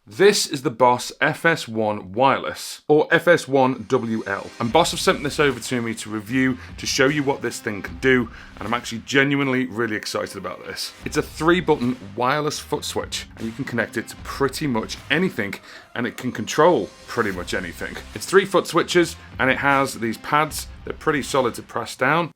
This is the Boss FS-1 Wireless, or FS-1-WL, and Boss have sent this over to me to review to show you what this thing can do, and I'm actually genuinely really excited about this. It's a 3-button wireless foot switch, and you can connect it to pretty much anything, and it can control pretty much anything. It's 3 foot switches, and it has these pads. They're pretty solid to press down.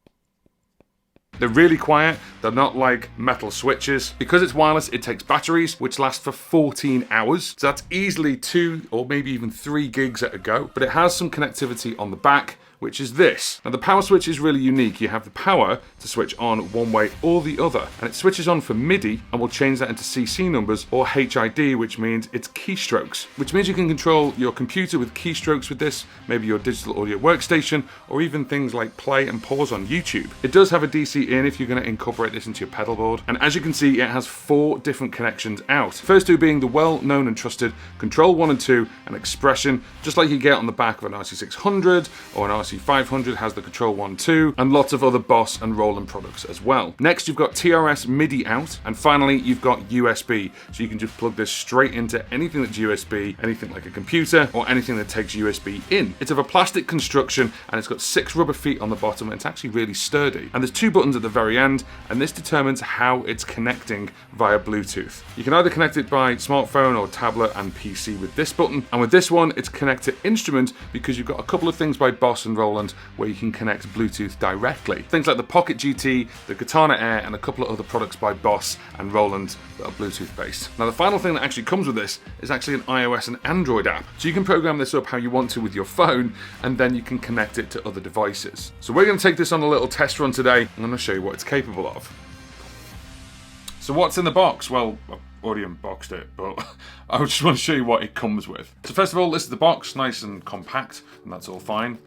They're really quiet, they're not like metal switches. Because it's wireless, it takes batteries, which last for 14 hours. So that's easily 2 or maybe even 3 gigs at a go. But it has some connectivity on the back, which is this. Now the power switch is really unique. You have the power to switch on one way or the other. And it switches on for Midi, and we'll change that into CC numbers, or HID, which means it's keystrokes. Which means you can control your computer with keystrokes with this, maybe your digital audio workstation, or even things like play and pause on YouTube. It does have a DC in if you're going to incorporate this into your pedal board. And as you can see, it has 4 different connections out. First 2 being the well-known and trusted Control 1 and 2 and Expression, just like you get on the back of an RC600 or an RC500 has the Control 1 2, and lots of other Boss and Roland products as well. Next, you've got TRS MIDI out, and finally, you've got USB, so you can just plug this straight into anything that's USB, anything like a computer, or anything that takes USB in. It's of a plastic construction, and it's got 6 rubber feet on the bottom, and it's actually really sturdy. And there's 2 buttons at the very end, and this determines how it's connecting via Bluetooth. You can either connect it by smartphone or tablet and PC with this button, and with this one, it's connect to instrument because you've got a couple of things by Boss and Roland where you can connect Bluetooth directly. Things like the Pocket GT, the Katana Air, and a couple of other products by Boss and Roland that are Bluetooth based. Now the final thing that actually comes with this is actually an iOS and Android app. So you can program this up how you want to with your phone, and then you can connect it to other devices. So we're going to take this on a little test run today. I'm going to show you what it's capable of. So what's in the box? Well, I've already unboxed it, but I just want to show you what it comes with. So first of all, this is the box, nice and compact, and that's all fine.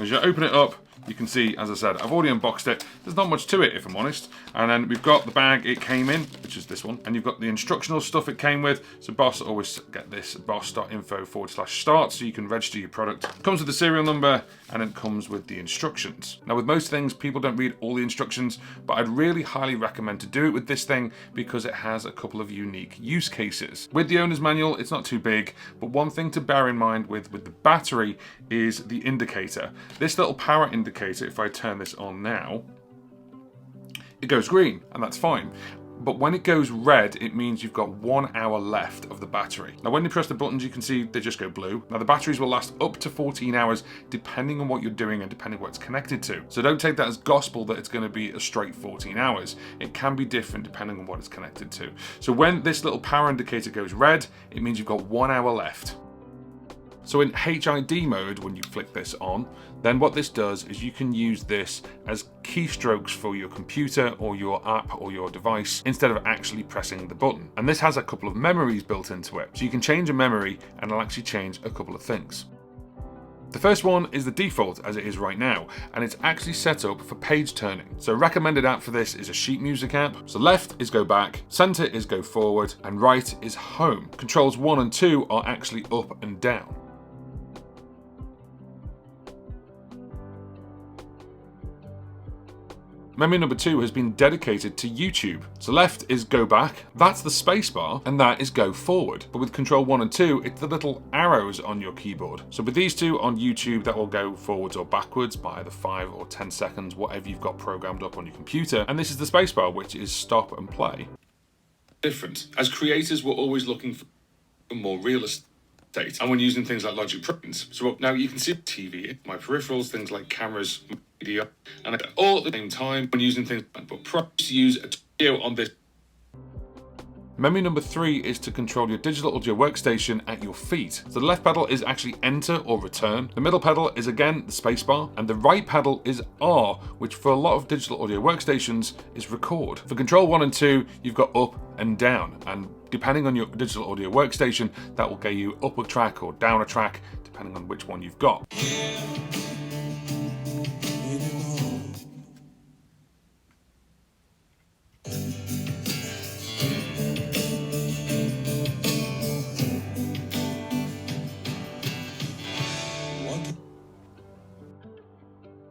As you open it up, you can see, as I said, I've already unboxed it. There's not much to it, if I'm honest. And then we've got the bag it came in, which is this one. And you've got the instructional stuff it came with. So Boss always get this, boss.info/start, so you can register your product. It comes with the serial number, and it comes with the instructions. Now with most things, people don't read all the instructions, but I'd really highly recommend to do it with this thing because it has a couple of unique use cases. With the owner's manual, it's not too big, but one thing to bear in mind with the battery is the indicator. This little power indicator, if I turn this on now, it goes green, and that's fine. But when it goes red, it means you've got 1 hour left of the battery. Now when you press the buttons, you can see they just go blue. Now the batteries will last up to 14 hours, depending on what you're doing and depending on what it's connected to. So don't take that as gospel that it's going to be a straight 14 hours. It can be different depending on what it's connected to. So when this little power indicator goes red, it means you've got 1 hour left. So in HID mode, when you flick this on, then what this does is you can use this as keystrokes for your computer or your app or your device instead of actually pressing the button. And this has a couple of memories built into it. So you can change a memory and it'll actually change a couple of things. The first one is the default as it is right now, and it's actually set up for page turning. So recommended app for this is a sheet music app. So left is go back, center is go forward, and right is home. Controls 1 and 2 are actually up and down. Memory number 2 has been dedicated to YouTube. So left is go back, that's the spacebar, and that is go forward. But with Control 1 and 2, it's the little arrows on your keyboard. So with these 2 on YouTube, that will go forwards or backwards by either 5 or 10 seconds, whatever you've got programmed up on your computer. And this is the spacebar, which is stop and play. Different. As creators, we're always looking for more realistic state, and when using things like Logic Prints. So now you can see TV, my peripherals, things like cameras, media, and all at the same time when using things like, but perhaps use a video on this. Memory number 3 is to control your digital audio workstation at your feet. So the left pedal is actually enter or return. The middle pedal is again the spacebar, and the right pedal is R, which for a lot of digital audio workstations is record. For Control 1 and 2, you've got up and down, and depending on your digital audio workstation, that will get you up a track or down a track, depending on which one you've got.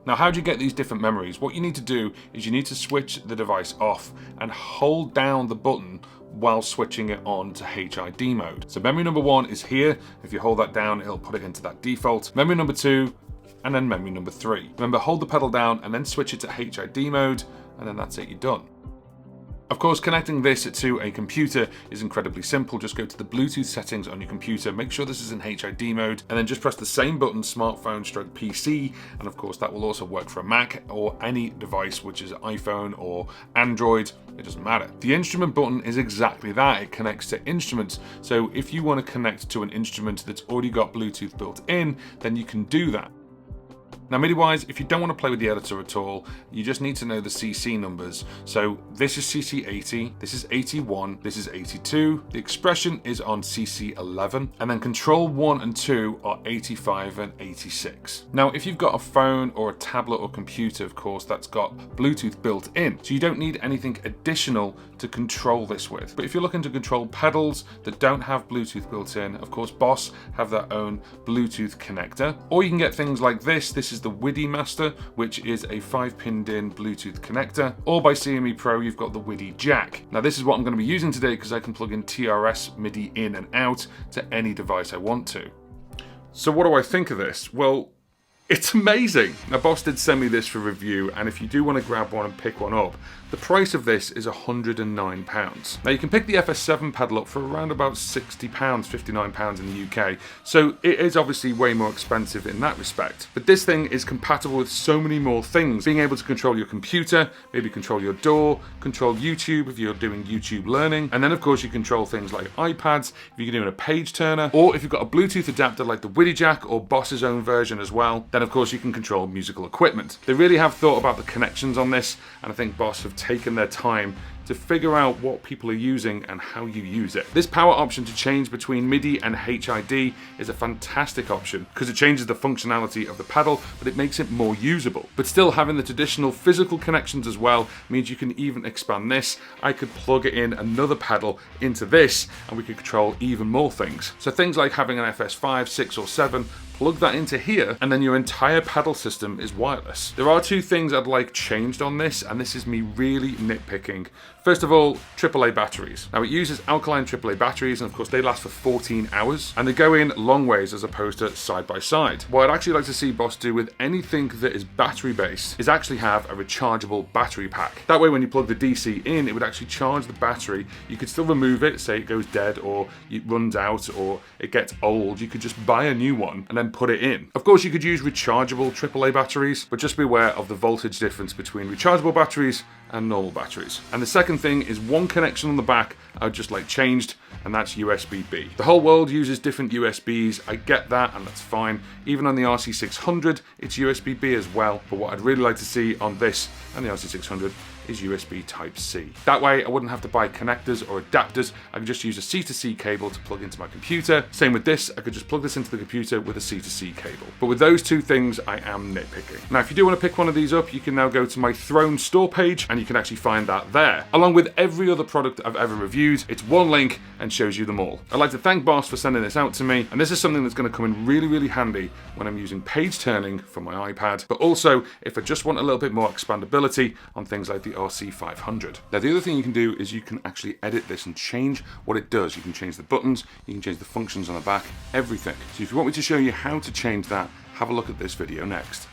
Now, how do you get these different memories? What you need to do is you need to switch the device off and hold down the button while switching it on to HID mode. So memory number 1 is here. If you hold that down, it'll put it into that default. Memory number 2, and then memory number 3. Remember, hold the pedal down and then switch it to HID mode, and then that's it, you're done. Of course, connecting this to a computer is incredibly simple. Just go to the Bluetooth settings on your computer, make sure this is in HID mode, and then just press the same button, smartphone stroke PC, and of course that will also work for a Mac or any device which is iPhone or Android, it doesn't matter. The instrument button is exactly that, it connects to instruments. So if you want to connect to an instrument that's already got Bluetooth built in, then you can do that. Now MIDI-wise, if you don't want to play with the editor at all, you just need to know the CC numbers. So this is CC 80, this is 81, this is 82, the expression is on CC 11, and then control 1 and 2 are 85 and 86. Now if you've got a phone or a tablet or computer, of course, that's got Bluetooth built in, so you don't need anything additional to control this with. But if you're looking to control pedals that don't have Bluetooth built in, of course Boss have their own Bluetooth connector, or you can get things like this. This is the Midi Master, which is a 5-pinned-in Bluetooth connector, or by CME Pro you've got the Midi jack. Now this is what I'm going to be using today because I can plug in TRS MIDI in and out to any device I want to. So what do I think of this? Well, it's amazing. Now Boss did send me this for review, and if you do want to grab one and pick one up, the price of this is £109. Now you can pick the FS7 pedal up for around about £60, £59 in the UK, so it is obviously way more expensive in that respect. But this thing is compatible with so many more things. Being able to control your computer, maybe control your DAW, control YouTube if you're doing YouTube learning, and then of course you control things like iPads if you're doing a page turner, or if you've got a Bluetooth adapter like the Midi jack or Boss's own version as well, then of course you can control musical equipment. They really have thought about the connections on this, and I think Boss have taken their time to figure out what people are using and how you use it. This power option to change between MIDI and HID is a fantastic option because it changes the functionality of the pedal, but it makes it more usable. But still, having the traditional physical connections as well means you can even expand this. I could plug in another pedal into this and we could control even more things. So things like having an FS5, 6 or 7, plug that into here, and then your entire pedal system is wireless. There are two things I'd like changed on this, and this is me really nitpicking. First of all, AAA batteries. Now it uses alkaline AAA batteries, and of course they last for 14 hours, and they go in long ways as opposed to side by side. What I'd actually like to see Boss do with anything that is battery based is actually have a rechargeable battery pack. That way when you plug the DC in, it would actually charge the battery. You could still remove it, say it goes dead or it runs out or it gets old. You could just buy a new one and then put it in. Of course you could use rechargeable AAA batteries, but just be aware of the voltage difference between rechargeable batteries and normal batteries. And the second thing is one connection on the back I would just like changed, and that's USB-B. The whole world uses different USBs, I get that, and that's fine. Even on the RC600, it's USB-B as well, but what I'd really like to see on this and the RC600 is USB Type-C. That way I wouldn't have to buy connectors or adapters, I could just use a C2C cable to plug into my computer. Same with this, I could just plug this into the computer with a C2C cable. But with those two things, I am nitpicking. Now if you do want to pick one of these up, you can now go to my Throne store page and you can actually find that there. Along with every other product I've ever reviewed, it's one link and shows you them all. I'd like to thank Boss for sending this out to me, and this is something that's going to come in really, really handy when I'm using page turning for my iPad, but also if I just want a little bit more expandability on things like the RC500. Now the other thing you can do is you can actually edit this and change what it does. You can change the buttons, you can change the functions on the back, everything. So if you want me to show you how to change that, have a look at this video next.